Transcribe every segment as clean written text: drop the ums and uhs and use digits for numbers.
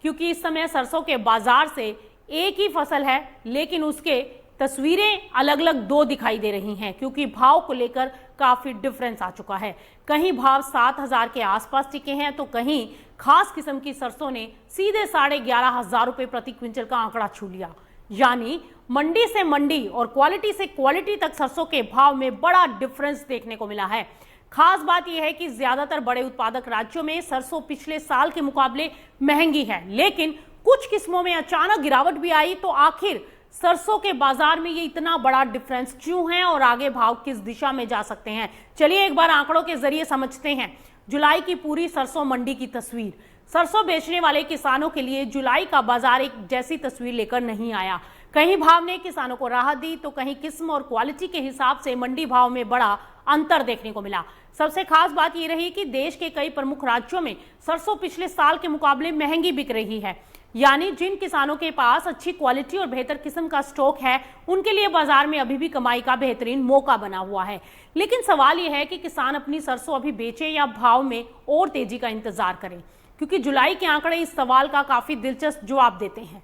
क्योंकि इस समय सरसों के बाजार से एक ही फसल है लेकिन उसके तस्वीरें अलग अलग दो दिखाई दे रही हैं, क्योंकि भाव को लेकर काफी डिफरेंस आ चुका है। कहीं भाव 7,000 के आसपास टिके हैं तो कहीं खास किस्म की सरसों ने सीधे 11,500 रुपए प्रति क्विंटल का आंकड़ा छू लिया। यानी मंडी से मंडी और क्वालिटी से क्वालिटी तक सरसों के भाव में बड़ा डिफरेंस देखने को मिला है। खास बात यह है कि ज्यादातर बड़े उत्पादक राज्यों में सरसों पिछले साल के मुकाबले महंगी है, लेकिन कुछ किस्मों में अचानक गिरावट भी आई। तो आखिर सरसों के बाजार में ये इतना बड़ा डिफरेंस क्यों है और आगे भाव किस दिशा में जा सकते हैं, चलिए एक बार आंकड़ों के जरिए समझते हैं जुलाई की पूरी सरसों मंडी की तस्वीर। सरसों बेचने वाले किसानों के लिए जुलाई का बाजार एक जैसी तस्वीर लेकर नहीं आया। कहीं भाव ने किसानों को राहत दी तो कहीं किस्म और क्वालिटी के हिसाब से मंडी भाव में बड़ा अंतर देखने को मिला। सबसे खास बात यह रही कि देश के कई प्रमुख राज्यों में सरसों पिछले साल के मुकाबले महंगी बिक रही है। यानी जिन किसानों के पास अच्छी क्वालिटी और बेहतर किस्म का स्टॉक है उनके लिए बाजार में अभी भी कमाई का बेहतरीन मौका बना हुआ है। लेकिन सवाल यह है कि किसान अपनी सरसों अभी बेचे या भाव में और तेजी का इंतजार करें, क्योंकि जुलाई के आंकड़े इस सवाल का काफी दिलचस्प जवाब देते हैं।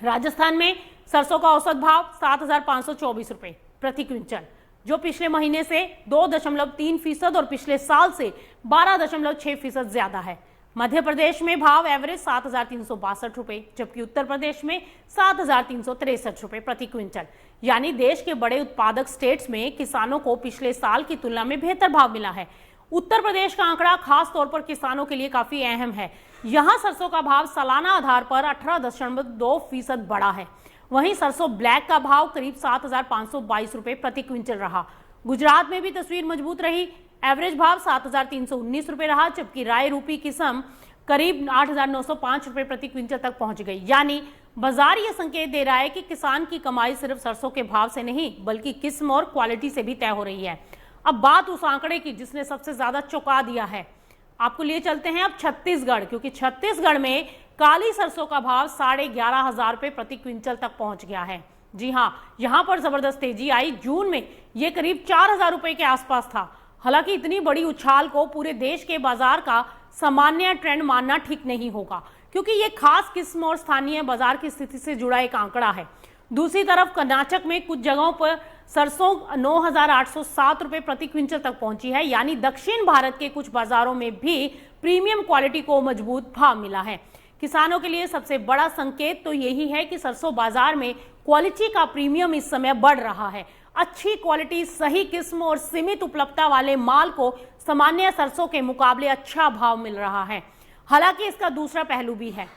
राजस्थान में सरसों का औसत भाव 7,524 रुपए प्रति क्विंटल, जो पिछले महीने से 2.3% और पिछले साल से 12.6% ज्यादा है। मध्य प्रदेश में भाव एवरेज 7,362 रुपए, जबकि उत्तर प्रदेश में 7,363 रुपए प्रति क्विंटल। यानी देश के बड़े उत्पादक स्टेट्स में किसानों को पिछले साल की तुलना में बेहतर भाव मिला है। उत्तर प्रदेश का आंकड़ा खास तौर पर किसानों के लिए काफी अहम है। यहां सरसों का भाव सालाना आधार पर 18.2% बढ़ा है। वहीं सरसों ब्लैक का भाव करीब 7,522 रुपए प्रति क्विंटल रहा। गुजरात में भी तस्वीर मजबूत रही। एवरेज भाव 7,319 रुपए रहा, जबकि राय रूपी किस्म करीब 8,905 रुपए प्रति क्विंटल तक पहुंच गई। यानी बाजार ये संकेत दे रहा है कि किसान की कमाई सिर्फ सरसों के भाव से नहीं बल्कि किस्म और क्वालिटी से भी तय हो रही है। अब बात उस आंकड़े की जिसने सबसे ज्यादा चौंका दिया है। आपको लिए चलते हैं अब छत्तीसगढ़, क्योंकि छत्तीसगढ़ में काली सरसों का भाव 11,500 रुपए प्रति क्विंटल तक पहुंच गया है। जी हाँ, यहां पर जबरदस्त तेजी आई। जून में यह करीब 4,000 रुपए के आसपास था। हालांकि इतनी बड़ी उछाल को पूरे देश के बाजार का सामान्य ट्रेंड मानना ठीक नहीं होगा, क्योंकि ये खास किस्म और स्थानीय बाजार की स्थिति से जुड़ा एक आंकड़ा है। दूसरी तरफ कर्नाटक में कुछ जगहों पर सरसों 9,807 रुपए प्रति क्विंटल तक पहुंची है। यानी दक्षिण भारत के कुछ बाजारों में भी प्रीमियम क्वालिटी को मजबूत भाव मिला है। किसानों के लिए सबसे बड़ा संकेत तो यही है कि सरसों बाजार में क्वालिटी का प्रीमियम इस समय बढ़ रहा है। अच्छी क्वालिटी, सही किस्म और सीमित उपलब्धता वाले माल को सामान्य सरसों के मुकाबले अच्छा भाव मिल रहा है। हालांकि इसका दूसरा पहलू भी है।